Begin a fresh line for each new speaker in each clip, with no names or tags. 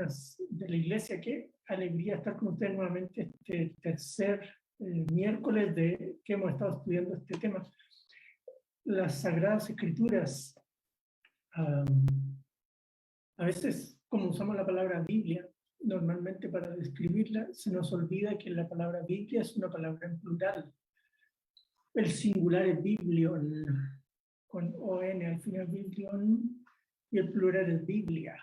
hermanas de la iglesia, qué alegría estar con ustedes nuevamente este tercer miércoles de que hemos estado estudiando este tema. Las Sagradas Escrituras, a veces, como usamos la palabra Biblia, normalmente para describirla, se nos olvida que la palabra Biblia es una palabra en plural. El singular es biblion, con on al final, biblion, y el plural es Biblia.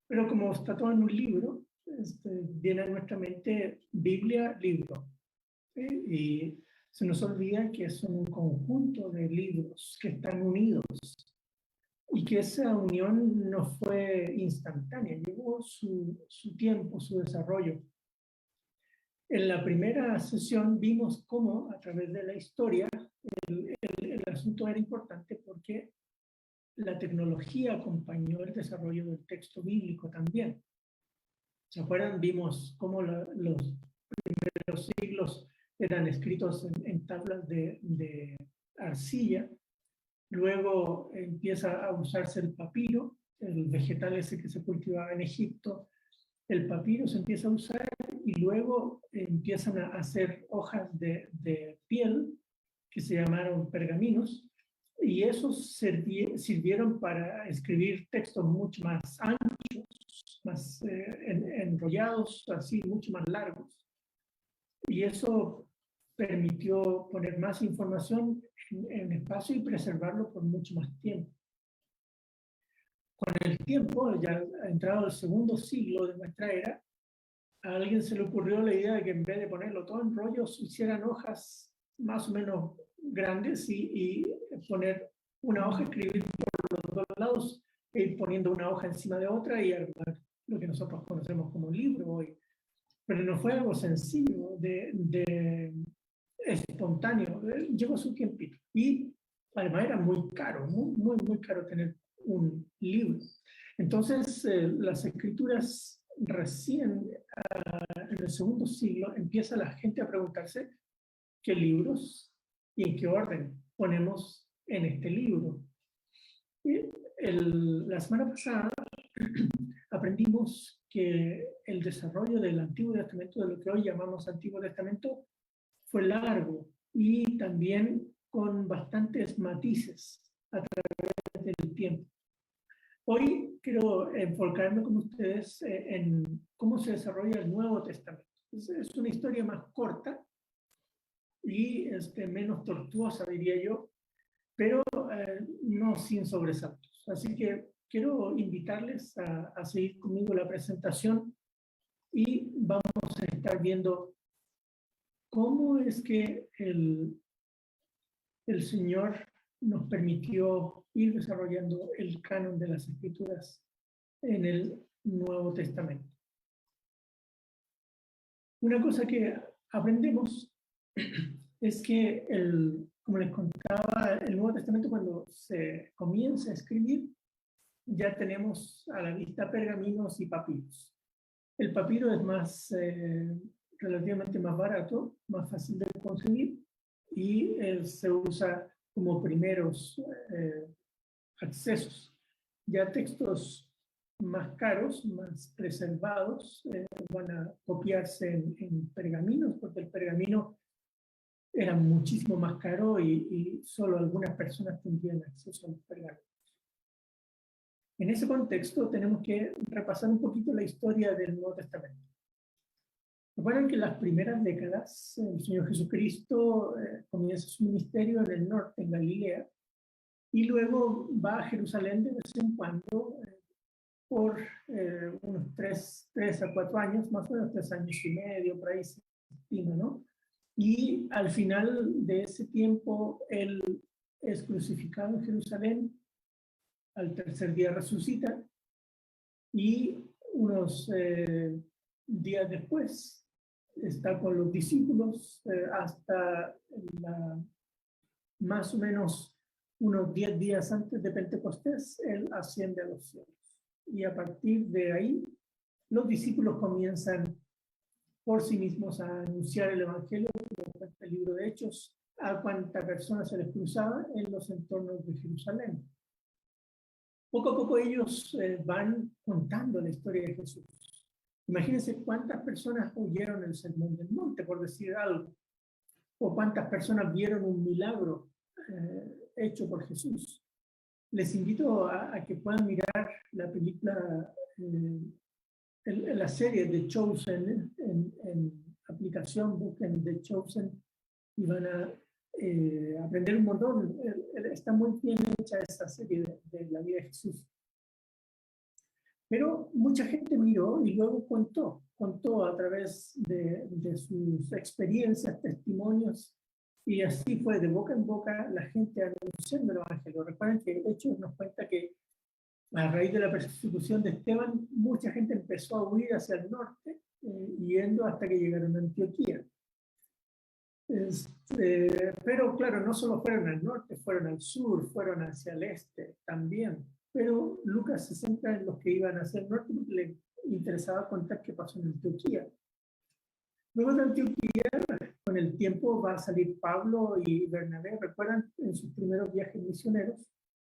Pero como está todo en un libro, viene a nuestra mente Biblia, libro. Y se nos olvida que son un conjunto de libros que están unidos y que esa unión no fue instantánea, llevó su tiempo, su desarrollo. En la primera sesión vimos cómo a través de la historia el asunto era importante porque la tecnología acompañó el desarrollo del texto bíblico también. ¿Se acuerdan? Vimos cómo los primeros siglos eran escritos en tablas de arcilla. Luego empieza a usarse el papiro, el vegetal ese que se cultivaba en Egipto. El papiro se empieza a usar y luego empiezan a hacer hojas de piel que se llamaron pergaminos. Y esos sirvieron para escribir textos mucho más anchos, más enrollados, así, mucho más largos. Y eso permitió poner más información en espacio y preservarlo por mucho más tiempo. Con el tiempo, ya entrado el segundo siglo de nuestra era, a alguien se le ocurrió la idea de que en vez de ponerlo todo en rollos, hicieran hojas más o menos grandes y poner una hoja, escribir por los dos lados, e ir poniendo una hoja encima de otra y armar lo que nosotros conocemos como libro hoy. Pero no fue algo sencillo, espontáneo, llevó su tiempito. Y además era muy caro, muy caro tener un libro. Entonces, las escrituras recién en el segundo siglo empieza la gente a preguntarse qué libros y en qué orden ponemos en este libro. Y la semana pasada aprendimos que el desarrollo del Antiguo Testamento, de lo que hoy llamamos Antiguo Testamento, fue largo y también con bastantes matices a través del tiempo. Hoy quiero enfocarme con ustedes en cómo se desarrolla el Nuevo Testamento. Es una historia más corta y menos tortuosa, diría yo, pero no sin sobresaltos. Así que quiero invitarles a seguir conmigo la presentación y vamos a estar viendo cómo es que el Señor nos permitió ir desarrollando el canon de las Escrituras en el Nuevo Testamento. Una cosa que aprendemos es que, como les contaba, el Nuevo Testamento cuando se comienza a escribir, ya tenemos a la vista pergaminos y papiros. El papiro es relativamente más barato, más fácil de conseguir y se usa como primeros accesos. Ya textos más caros, más preservados, van a copiarse en pergaminos, porque el pergamino era muchísimo más caro y solo algunas personas tendrían acceso a los pergaminos. En ese contexto tenemos que repasar un poquito la historia del Nuevo Testamento. Recuerden que en las primeras décadas el Señor Jesucristo comienza su ministerio en el norte, en Galilea, y luego va a Jerusalén de vez en cuando por unos 3 a 4 años, más o menos 3 años y medio, por ahí se estima, ¿no? Y al final de ese tiempo él es crucificado en Jerusalén, al tercer día resucita y unos días después está con los discípulos hasta más o menos unos 10 días antes de Pentecostés, él asciende a los cielos. Y a partir de ahí, los discípulos comienzan por sí mismos a anunciar el Evangelio, como cuenta el libro de Hechos, a cuánta persona se les cruzaba en los entornos de Jerusalén. Poco a poco ellos van contando la historia de Jesús. Imagínense cuántas personas oyeron el Sermón del Monte, por decir algo, o cuántas personas vieron un milagro hecho por Jesús. Les invito a que puedan mirar la película, la serie de Chosen en aplicación, busquen The Chosen y van a aprender un montón. Está muy bien hecha esta serie de la vida de Jesús. Pero mucha gente miró y luego contó a través de sus experiencias, testimonios, y así fue de boca en boca la gente anunciando el Evangelio. Recuerden que Hechos nos cuenta que a raíz de la persecución de Esteban, mucha gente empezó a huir hacia el norte, yendo hasta que llegaron a Antioquía. Pero claro, no solo fueron al norte, fueron al sur, fueron hacia el este también. Pero Lucas se centra en los que iban hacia el norte porque le interesaba contar qué pasó en Antioquía. Luego de Antioquía, con el tiempo va a salir Pablo y Bernabé, recuerdan, en sus primeros viajes misioneros,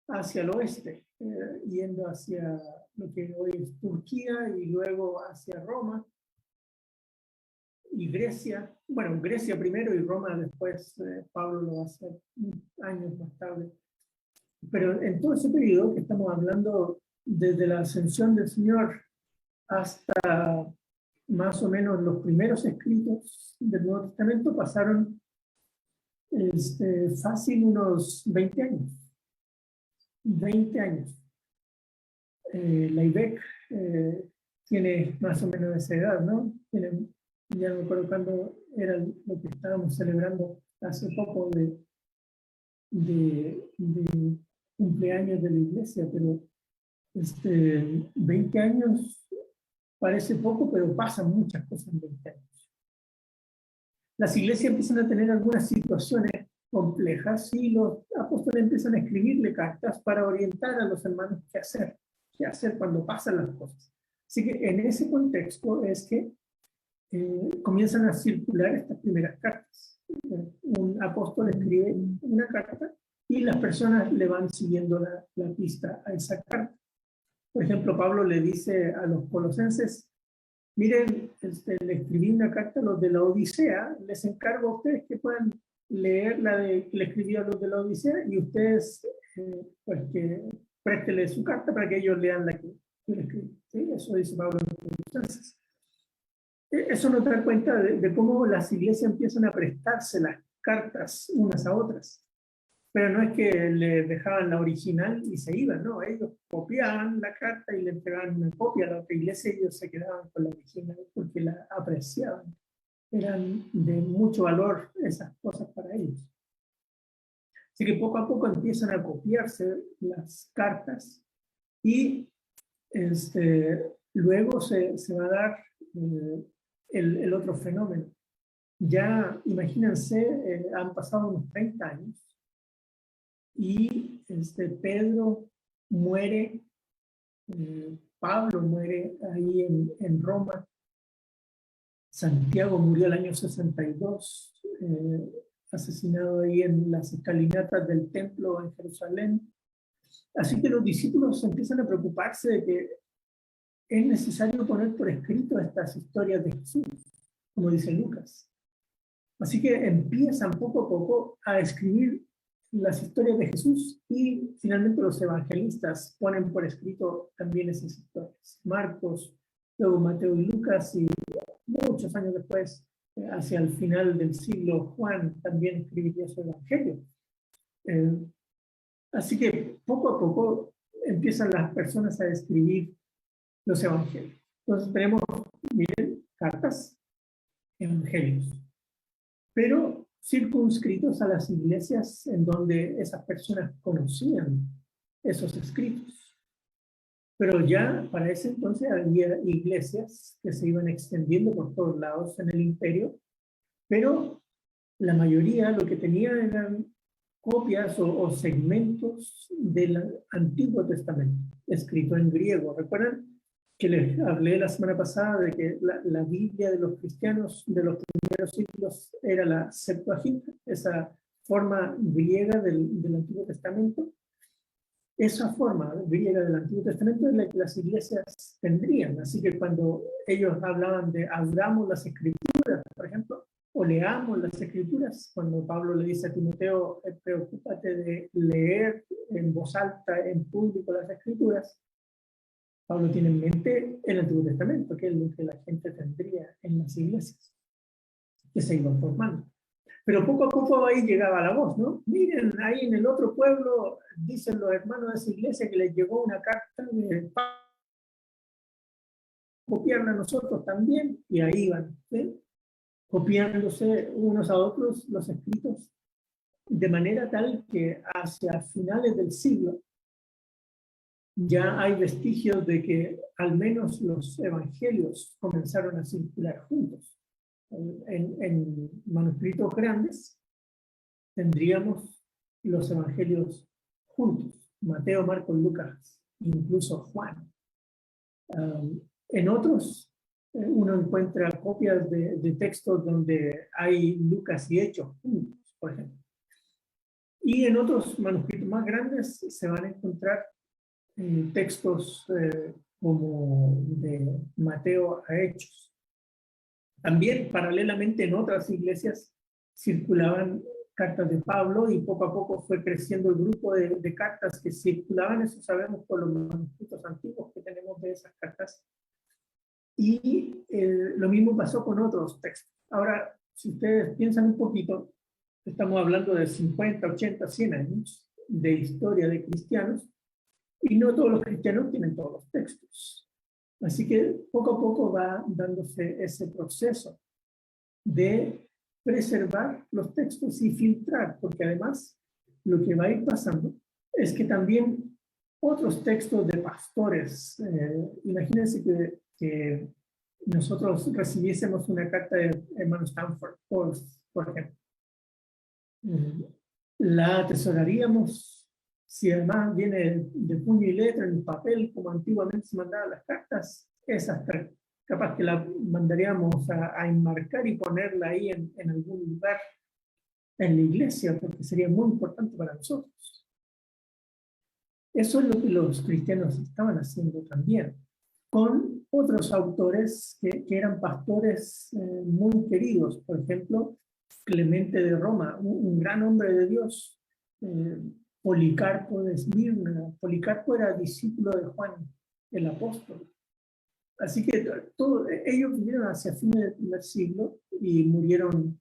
hacia el oeste, yendo hacia lo que hoy es Turquía y luego hacia Roma y Grecia. Bueno, Grecia primero y Roma después, Pablo lo va a hacer años más tarde. Pero en todo ese periodo que estamos hablando, desde la ascensión del Señor hasta más o menos los primeros escritos del Nuevo Testamento, pasaron fácil unos 20 años. 20 años. La IBEC tiene más o menos esa edad, ¿no? Ya no me acuerdo cuándo era lo que estábamos celebrando hace poco de cumpleaños de la iglesia, pero 20 años parece poco, pero pasan muchas cosas en 20 años. Las iglesias empiezan a tener algunas situaciones complejas y los apóstoles empiezan a escribirle cartas para orientar a los hermanos qué hacer cuando pasan las cosas. Así que en ese contexto es que comienzan a circular estas primeras cartas. Un apóstol escribe una carta y las personas le van siguiendo la pista a esa carta. Por ejemplo, Pablo le dice a los colosenses: miren, le escribí una carta a los de la Odisea, les encargo a ustedes que puedan leer la que le escribí a los de la Odisea y ustedes, pues que préstele su carta para que ellos lean la que yo le escribí. ¿Sí? Eso dice Pablo a los colosenses. Eso nos da cuenta de cómo las iglesias empiezan a prestarse las cartas unas a otras. Pero no es que le dejaban la original y se iban, no, ellos copiaban la carta y le entregaban una copia a la otra iglesia y ellos se quedaban con la original porque la apreciaban. Eran de mucho valor esas cosas para ellos. Así que poco a poco empiezan a copiarse las cartas y luego se va a dar el otro fenómeno. Ya, imagínense, han pasado unos 30 años y Pedro muere, Pablo muere ahí en Roma, Santiago murió el año 62, asesinado ahí en las escalinatas del templo en Jerusalén. Así que los discípulos empiezan a preocuparse de que es necesario poner por escrito estas historias de Jesús, como dice Lucas. Así que empiezan poco a poco a escribir las historias de Jesús y finalmente los evangelistas ponen por escrito también esas historias. Marcos, luego Mateo y Lucas y muchos años después, hacia el final del siglo, Juan también escribiría su evangelio. Así que poco a poco empiezan las personas a escribir los evangelios. Entonces tenemos, miren, cartas, evangelios, pero circunscritos a las iglesias en donde esas personas conocían esos escritos. Pero ya para ese entonces había iglesias que se iban extendiendo por todos lados en el imperio, pero la mayoría lo que tenían eran copias o segmentos del Antiguo Testamento, escrito en griego. ¿Recuerdan que les hablé la semana pasada de que la Biblia de los cristianos de los primeros siglos era la Septuaginta, esa forma griega del Antiguo Testamento? esa forma griega del Antiguo Testamento es la que las iglesias tendrían. Así que cuando ellos hablaban de abramos las escrituras, por ejemplo, o leamos las escrituras, cuando Pablo le dice a Timoteo, preocúpate de leer en voz alta, en público las escrituras, Pablo tiene en mente el Antiguo Testamento, que es lo que la gente tendría en las iglesias, que se iban formando. Pero poco a poco ahí llegaba la voz, ¿no? Miren, ahí en el otro pueblo dicen los hermanos de esa iglesia que les llegó una carta de copiarla a nosotros también, y ahí van, ¿sí? Copiándose unos a otros los escritos, de manera tal que hacia finales del siglo ya hay vestigios de que al menos los evangelios comenzaron a circular juntos. En manuscritos grandes tendríamos los evangelios juntos, Mateo, Marcos, Lucas, incluso Juan. En otros, uno encuentra copias de textos donde hay Lucas y Hechos juntos, por ejemplo. Y en otros manuscritos más grandes se van a encontrar textos como de Mateo a Hechos. También, paralelamente, en otras iglesias circulaban cartas de Pablo y poco a poco fue creciendo el grupo de cartas que circulaban, eso sabemos por los manuscritos antiguos que tenemos de esas cartas. Y lo mismo pasó con otros textos. Ahora, si ustedes piensan un poquito, estamos hablando de 50, 80, 100 años de historia de cristianos, y no todos los cristianos tienen todos los textos. Así que poco a poco va dándose ese proceso de preservar los textos y filtrar, porque además lo que va a ir pasando es que también otros textos de pastores, imagínense que nosotros recibiésemos una carta de hermano Stanford, por ejemplo. La atesoraríamos, si además viene de puño y letra en papel, como antiguamente se mandaban las cartas, esas capaz que la mandaríamos a enmarcar y ponerla ahí en algún lugar en la iglesia, porque sería muy importante para nosotros. Eso es lo que los cristianos estaban haciendo también, con otros autores que eran pastores muy queridos. Por ejemplo, Clemente de Roma, un gran hombre de Dios. Policarpo de Esmirna. Policarpo era discípulo de Juan, el apóstol. Así que ellos vivieron hacia fines del siglo y murieron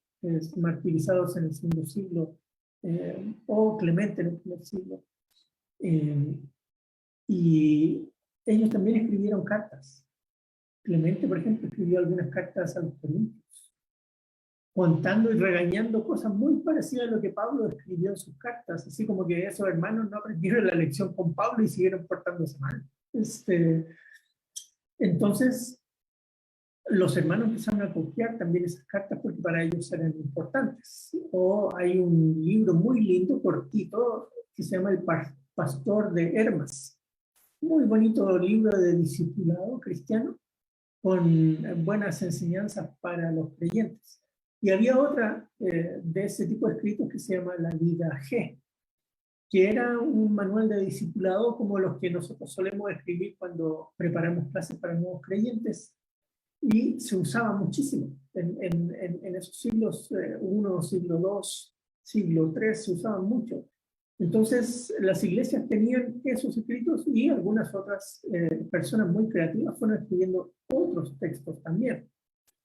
martirizados en el segundo siglo, o Clemente en el primer siglo. Y ellos también escribieron cartas. Clemente, por ejemplo, escribió algunas cartas a los Corintios, contando y regañando cosas muy parecidas a lo que Pablo escribió en sus cartas, así como que esos hermanos no aprendieron la lección con Pablo y siguieron portándose mal. Entonces, los hermanos empezaron a copiar también esas cartas porque para ellos eran importantes. O hay un libro muy lindo, cortito, que se llama El Pastor de Hermas. Muy bonito libro de discipulado cristiano, con buenas enseñanzas para los creyentes. Y había otra de ese tipo de escritos que se llama La Vida G, que era un manual de discipulado como los que nosotros solemos escribir cuando preparamos clases para nuevos creyentes, y se usaba muchísimo en esos siglos 1, siglo 2, siglo 3, se usaban mucho. Entonces, las iglesias tenían esos escritos y algunas otras personas muy creativas fueron escribiendo otros textos también.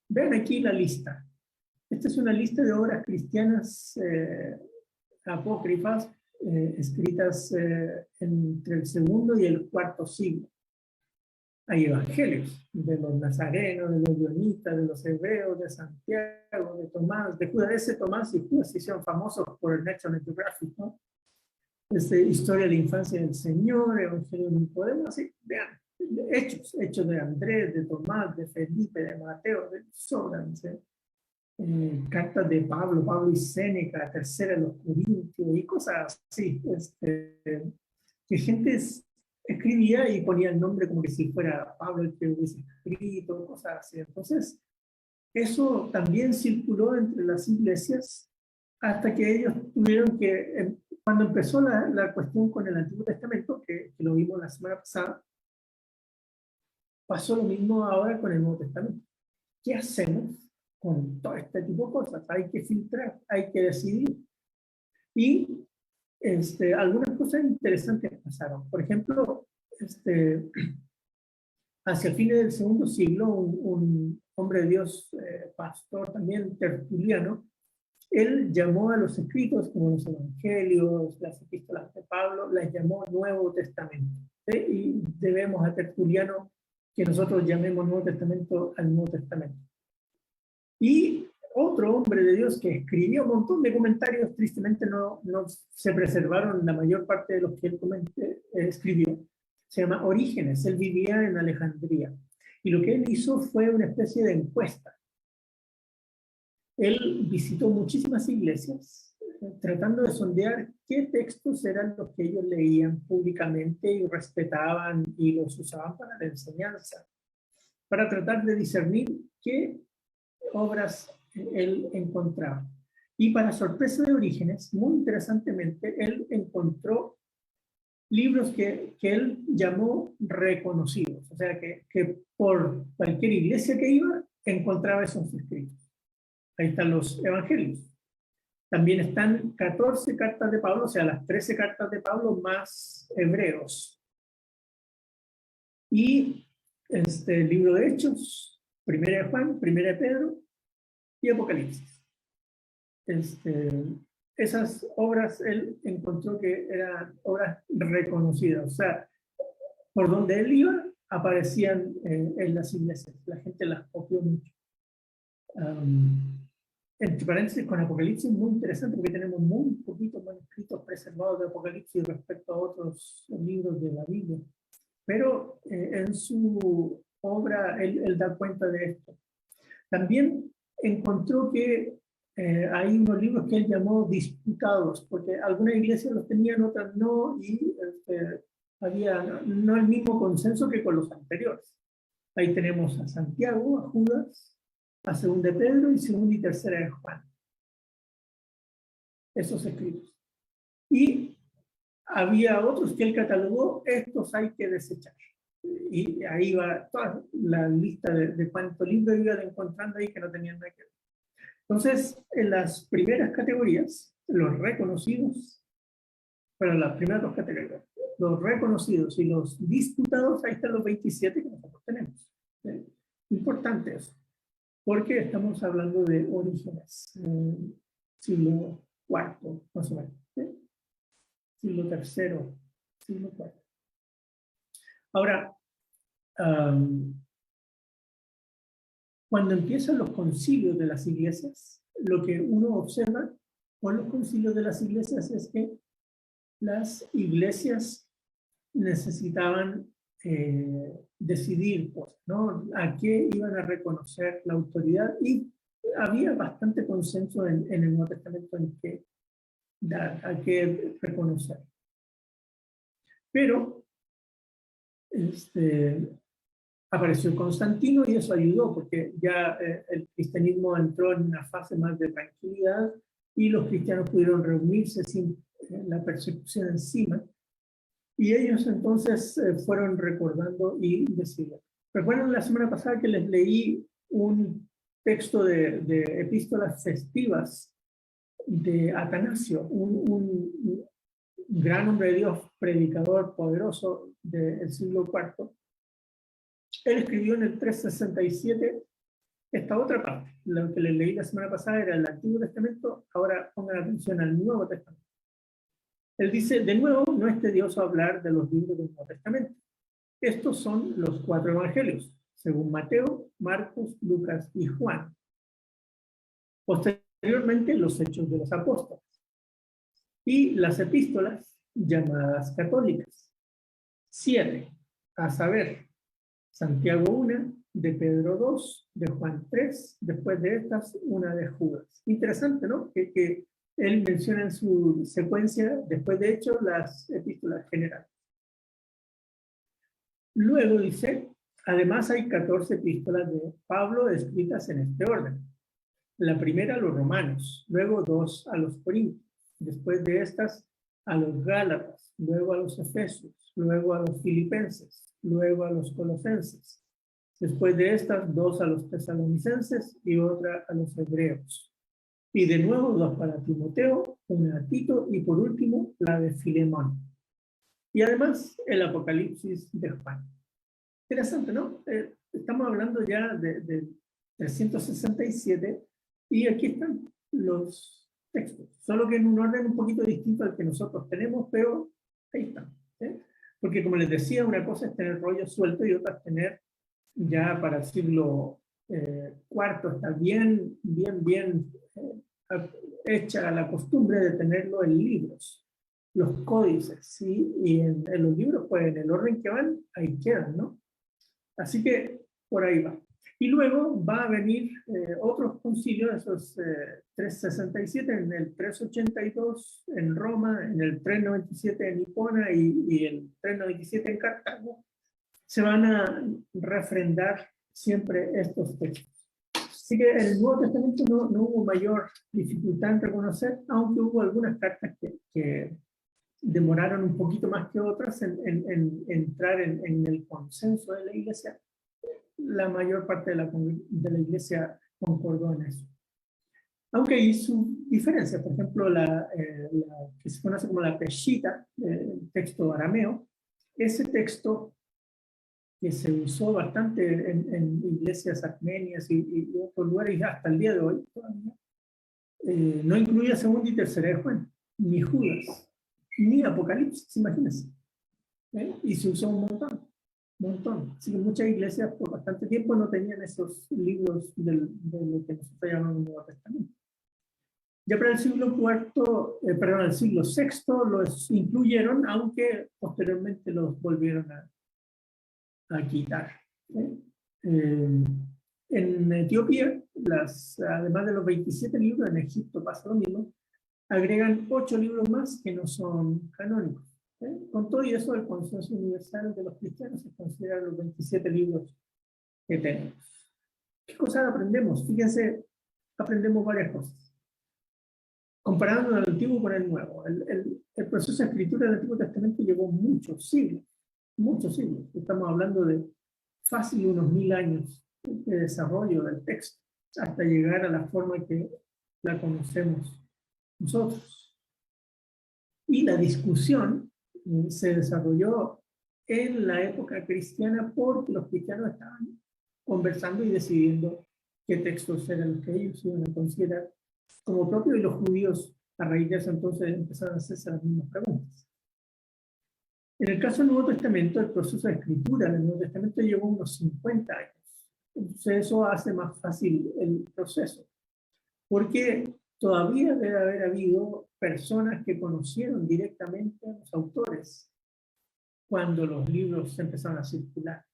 Vean aquí la lista. Esta es una lista de obras cristianas apócrifas escritas entre el segundo y el cuarto siglo. Hay evangelios de los nazarenos, de los leonitas, de los hebreos, de Santiago, de Tomás, de Judas. Ese Tomás y Judas se hicieron famosos por el National Geographic, ¿no? Historia de la infancia del Señor, Evangelio de Nicodemo, así, vean, hechos de Andrés, de Tomás, de Felipe, de Mateo, de sobran, ¿sí? Cartas de Pablo y Séneca, tercera de los Corintios y cosas así, que gente escribía y ponía el nombre como que si fuera Pablo el que hubiese escrito, cosas así. Entonces, eso también circuló entre las iglesias hasta que ellos tuvieron que cuando empezó la cuestión con el Antiguo Testamento, que lo vimos la semana pasada, pasó lo mismo ahora con el Nuevo Testamento. ¿Qué hacemos con todo este tipo de cosas? Hay que filtrar, hay que decidir. Y algunas cosas interesantes pasaron. Por ejemplo, hacia fines del segundo siglo, un hombre de Dios, pastor también, Tertuliano, él llamó a los escritos, como los evangelios, las epístolas de Pablo, las llamó Nuevo Testamento. ¿Sí? Y debemos a Tertuliano que nosotros llamemos Nuevo Testamento al Nuevo Testamento. Y otro hombre de Dios que escribió un montón de comentarios, tristemente no se preservaron la mayor parte de los que él escribió, se llama Orígenes. Él vivía en Alejandría. Y lo que él hizo fue una especie de encuesta. Él visitó muchísimas iglesias, tratando de sondear qué textos eran los que ellos leían públicamente y respetaban y los usaban para la enseñanza, para tratar de discernir qué obras él encontraba. Y para sorpresa de Orígenes, muy interesantemente, él encontró libros que él llamó reconocidos, o sea, que por cualquier iglesia que iba, encontraba esos escritos. Ahí están los evangelios. También están 14 cartas de Pablo, o sea, las 13 cartas de Pablo más hebreos. Y el libro de Hechos, Primera de Juan, Primera de Pedro y Apocalipsis. Esas obras él encontró que eran obras reconocidas, o sea, por donde él iba aparecían en las iglesias, la gente las copió mucho. Entre paréntesis, con Apocalipsis muy interesante porque tenemos muy poquitos manuscritos preservados de Apocalipsis respecto a otros libros de la Biblia, pero en su obra él da cuenta de esto. También encontró que hay unos libros que él llamó disputados, porque algunas iglesias los tenían, otras no, y había no el mismo consenso que con los anteriores. Ahí tenemos a Santiago, a Judas, a Segunda de Pedro y Segunda y Tercera de Juan. Esos escritos. Y había otros que él catalogó, estos hay que desechar. Y ahí va toda la lista de cuántos libros iban encontrando ahí que no tenían nada que ver. Entonces, en las primeras categorías, los reconocidos, bueno, las primeras dos categorías, los reconocidos y los disputados, ahí están los 27 que nosotros tenemos. Importante eso, porque estamos hablando de Orígenes, siglo IV, más o menos, siglo III, siglo IV. Ahora, cuando empiezan los concilios de las iglesias, lo que uno observa con los concilios de las iglesias es que las iglesias necesitaban decidir, pues, ¿no? A qué iban a reconocer la autoridad, y había bastante consenso en el Nuevo Testamento en qué dar, a qué reconocer. Pero apareció Constantino y eso ayudó, porque ya el cristianismo entró en una fase más de tranquilidad y los cristianos pudieron reunirse sin la persecución encima. Y ellos entonces fueron recordando y decidiendo. Recuerdan la semana pasada que les leí un texto de epístolas festivas de Atanasio, un gran hombre de Dios, predicador poderoso del siglo IV. Él escribió en el 367 esta otra parte. Lo que les leí la semana pasada era el Antiguo Testamento, ahora pongan atención al Nuevo Testamento. Él dice, de nuevo, no es tedioso hablar de los libros del Nuevo Testamento. Estos son los 4 evangelios, según Mateo, Marcos, Lucas y Juan. Posteriormente, los Hechos de los Apóstoles. Y las epístolas llamadas católicas. 7, a saber, Santiago 1, de Pedro 2, de Juan 3, después de estas, una de Judas. Interesante, ¿no? Que él menciona en su secuencia, después de hecho, las epístolas generales. Luego dice, además hay 14 epístolas de Pablo escritas en este orden. La primera a los romanos, luego 2 a los corintios, después de estas a los Gálatas, luego a los Efesios, luego a los Filipenses, luego a los Colosenses. Después de estas, 2 a los Tesalonicenses y otra a los Hebreos. Y de nuevo 2 para Timoteo, 1 a Tito y por último la de Filemón. Y además el Apocalipsis de Juan. Interesante, ¿no? Estamos hablando ya de 367 y aquí están los textos, solo que en un orden un poquito distinto al que nosotros tenemos, pero ahí están. Porque como les decía, una cosa es tener rollo suelto y otra es tener ya para el siglo IV, está bien hecha la costumbre de tenerlo en libros, los códices, ¿sí? Y en los libros, pues en el orden que van, ahí quedan, ¿no? Así que por ahí va. Y luego va a venir otros concilios, esos 367, en el 382 en Roma, en el 397 en Hipona y el 397 en Cartago. Se van a refrendar siempre estos textos. Así que en el Nuevo Testamento no hubo mayor dificultad en reconocer, aunque hubo algunas cartas que demoraron un poquito más que otras en entrar en el consenso de la Iglesia. La mayor parte de la Iglesia concordó en eso. Aunque hay sus diferencias. Por ejemplo, la que se conoce como la Peshitta, el texto arameo, ese texto que se usó bastante en iglesias armenias y otros lugares hasta el día de hoy, todavía, no incluye segunda y tercera de Juan, ni Judas, ni Apocalipsis, imagínense. Y se usó un montón. Así que muchas iglesias por bastante tiempo no tenían esos libros de lo que nosotros llamamos Nuevo Testamento. Ya para el siglo el siglo VI los incluyeron, aunque posteriormente los volvieron a quitar. En Etiopía, además de los 27 libros, en Egipto pasa lo mismo, agregan 8 libros más que no son canónicos. Con todo y eso, el consenso universal de los cristianos se considera los 27 libros que tenemos. ¿Qué cosas aprendemos? Fíjense, aprendemos varias cosas. Comparando el Antiguo con el Nuevo, el proceso de escritura del Antiguo Testamento llevó muchos siglos. Estamos hablando de fácil unos 1000 años de desarrollo del texto, hasta llegar a la forma que la conocemos nosotros. Y la discusión se desarrolló en la época cristiana porque los cristianos estaban conversando y decidiendo qué textos eran los que ellos iban a considerar como propios, y los judíos a raíz de eso entonces empezaron a hacerse las mismas preguntas. En el caso del Nuevo Testamento, el proceso de escritura del Nuevo Testamento llevó unos 50 años. Entonces eso hace más fácil el proceso, porque todavía debe haber habido personas que conocieron directamente a los autores cuando los libros empezaron a circular.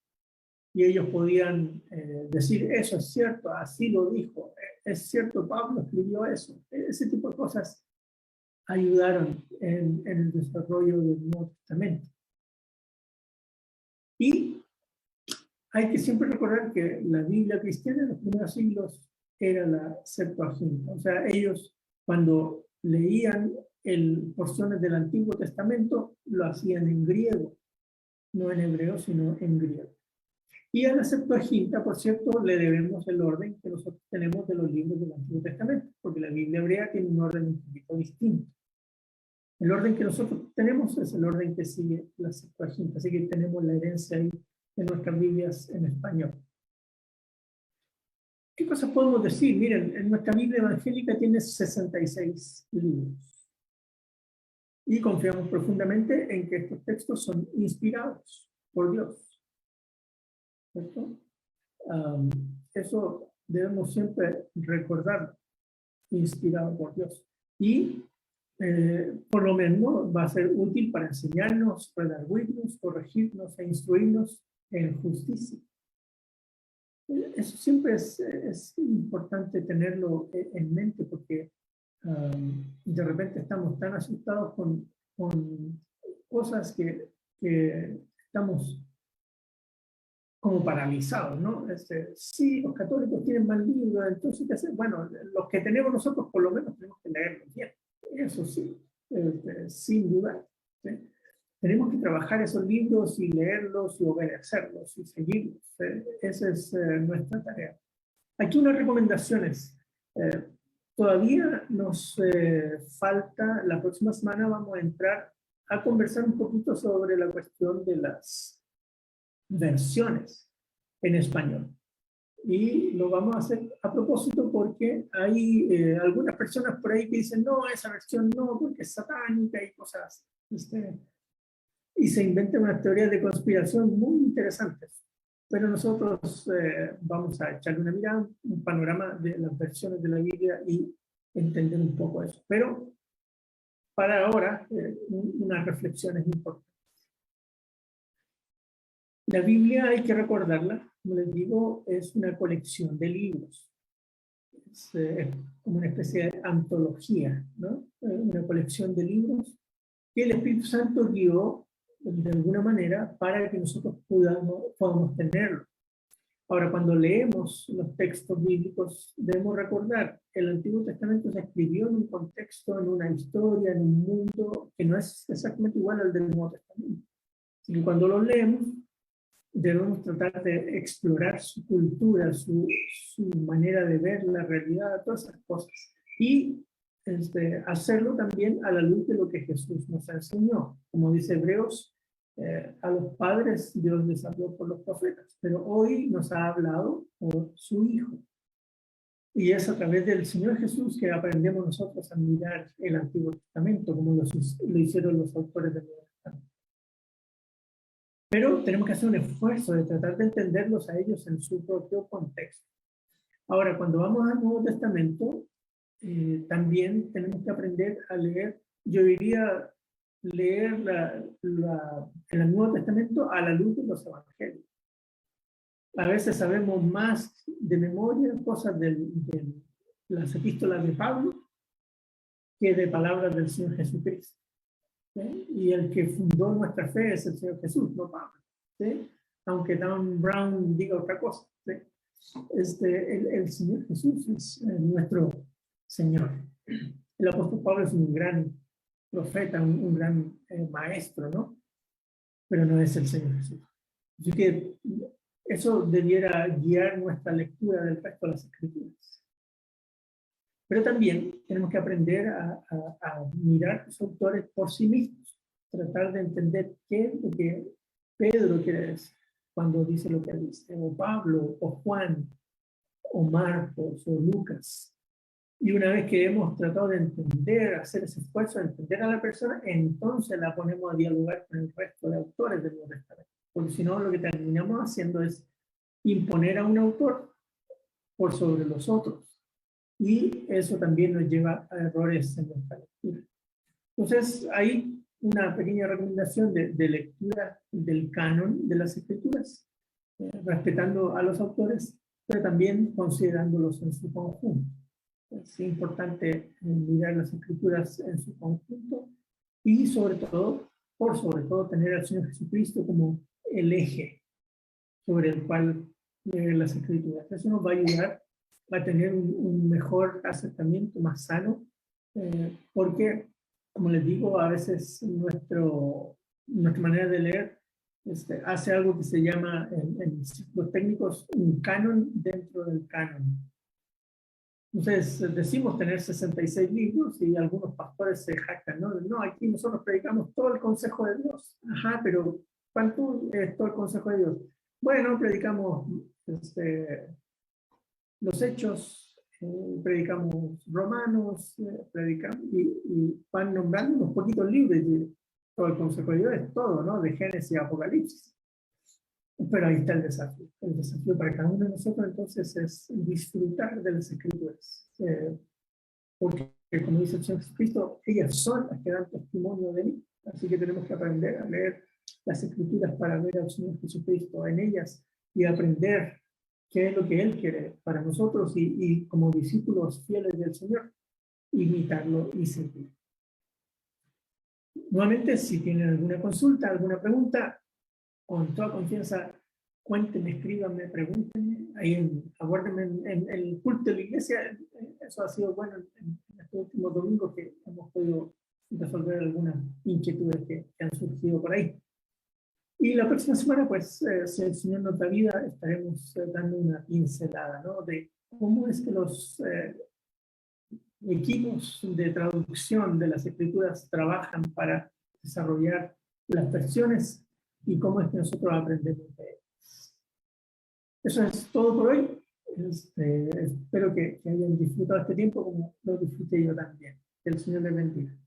Y ellos podían decir, eso es cierto, así lo dijo, es cierto, Pablo escribió eso. Ese tipo de cosas ayudaron en el desarrollo del Nuevo Testamento. Y hay que siempre recordar que la Biblia cristiana en los primeros siglos era la Septuaginta. O sea, ellos cuando leían porciones del Antiguo Testamento lo hacían en griego, no en hebreo, sino en griego. Y a la Septuaginta, por cierto, le debemos el orden que nosotros tenemos de los libros del Antiguo Testamento, porque la Biblia hebrea tiene un orden un poquito distinto. El orden que nosotros tenemos es el orden que sigue la Septuaginta, así que tenemos la herencia ahí de nuestras Biblias en español. ¿Qué cosas podemos decir? Miren, en nuestra Biblia evangélica tiene 66 libros. Y confiamos profundamente en que estos textos son inspirados por Dios. ¿Cierto? Eso debemos siempre recordar, inspirado por Dios. Y por lo menos va a ser útil para enseñarnos, redarguirnos, corregirnos e instruirnos en justicia. Eso siempre es importante tenerlo en mente, porque de repente estamos tan asustados con cosas que estamos como paralizados, ¿no? Sí, los católicos tienen más libros, entonces, ¿qué hacer? Bueno, los que tenemos nosotros por lo menos tenemos que leerlos bien, eso sí, sin duda. ¿Sí? Tenemos que trabajar esos libros y leerlos y obedecerlos y seguirlos. Esa es nuestra tarea. Aquí unas recomendaciones. Todavía nos falta, la próxima semana vamos a entrar a conversar un poquito sobre la cuestión de las versiones en español. Y lo vamos a hacer a propósito porque hay algunas personas por ahí que dicen, no, esa versión no, porque es satánica y cosas así. Y se inventan unas teorías de conspiración muy interesantes. Pero nosotros vamos a echarle una mirada, un panorama de las versiones de la Biblia y entender un poco eso. Pero para ahora, unas reflexiones importantes. La Biblia, hay que recordarla, como les digo, es una colección de libros. Es como una especie de antología, ¿no? Una colección de libros que el Espíritu Santo guió de alguna manera para que nosotros podamos tenerlo. Ahora, cuando leemos los textos bíblicos, debemos recordar que el Antiguo Testamento se escribió en un contexto, en una historia, en un mundo que no es exactamente igual al del Nuevo Testamento. Así que cuando lo leemos, debemos tratar de explorar su cultura, su manera de ver la realidad, todas esas cosas. Y hacerlo también a la luz de lo que Jesús nos enseñó. Como dice Hebreos, a los padres Dios les habló por los profetas, pero hoy nos ha hablado por su Hijo. Y es a través del Señor Jesús que aprendemos nosotros a mirar el Antiguo Testamento, como lo hicieron los autores del Nuevo Testamento. Pero tenemos que hacer un esfuerzo de tratar de entenderlos a ellos en su propio contexto. Ahora, cuando vamos al Nuevo Testamento, también tenemos que aprender a leer, yo diría, leer el Nuevo Testamento a la luz de los Evangelios. A veces sabemos más de memoria cosas de las epístolas de Pablo que de palabras del Señor Jesucristo. ¿Sí? Y el que fundó nuestra fe es el Señor Jesús, no Pablo. ¿Sí? Aunque Dan Brown diga otra cosa. ¿Sí? El Señor Jesús es nuestro Señor. El apóstol Pablo es un gran profeta, un gran maestro, ¿no? Pero no es el Señor Jesús. Así que eso debiera guiar nuestra lectura del resto de las Escrituras. Pero también tenemos que aprender a mirar los autores por sí mismos, tratar de entender qué es lo que Pedro quiere decir cuando dice lo que dice, o Pablo, o Juan, o Marcos, o Lucas. Y una vez que hemos tratado de entender, hacer ese esfuerzo de entender a la persona, entonces la ponemos a dialogar con el resto de autores del Nuevo Testamento. Porque si no, lo que terminamos haciendo es imponer a un autor por sobre los otros. Y eso también nos lleva a errores en nuestra lectura. Entonces, hay una pequeña recomendación de lectura del canon de las Escrituras, respetando a los autores, pero también considerándolos en su conjunto. Es importante mirar las Escrituras en su conjunto y sobre todo, por sobre todo, tener al Señor Jesucristo como el eje sobre el cual leer las Escrituras. Eso nos va a ayudar a tener un mejor acercamiento, más sano, porque, como les digo, a veces nuestra manera de leer hace algo que se llama en círculos técnicos un canon dentro del canon. Entonces decimos tener 66 libros y algunos pastores se jactan, ¿no? No, aquí nosotros predicamos todo el consejo de Dios. Ajá, pero ¿cuánto es todo el consejo de Dios? Bueno, predicamos los Hechos, predicamos Romanos, predicamos y van nombrando unos poquitos libros y todo el consejo de Dios es todo, ¿no? De Génesis a Apocalipsis. Pero ahí está el desafío. El desafío para cada uno de nosotros entonces es disfrutar de las Escrituras. Porque, como dice el Señor Jesucristo, ellas son las que dan testimonio de mí. Así que tenemos que aprender a leer las Escrituras para ver al Señor Jesucristo en ellas y aprender qué es lo que Él quiere para nosotros y como discípulos fieles del Señor, imitarlo y seguir. Nuevamente, si tienen alguna consulta, alguna pregunta, con toda confianza, cuéntenme, escríbanme, pregúntenme, aguárdenme en el culto de la iglesia. Eso ha sido bueno en estos últimos domingos que hemos podido resolver algunas inquietudes que han surgido por ahí. Y la próxima semana, pues, si el Señor nos da vida, estaremos dando una pincelada, ¿no? De cómo es que los equipos de traducción de las escrituras trabajan para desarrollar las versiones y cómo es que nosotros aprendemos de ellas. Eso es todo por hoy. Espero que hayan disfrutado este tiempo como lo disfruté yo también. Que el Señor les bendiga.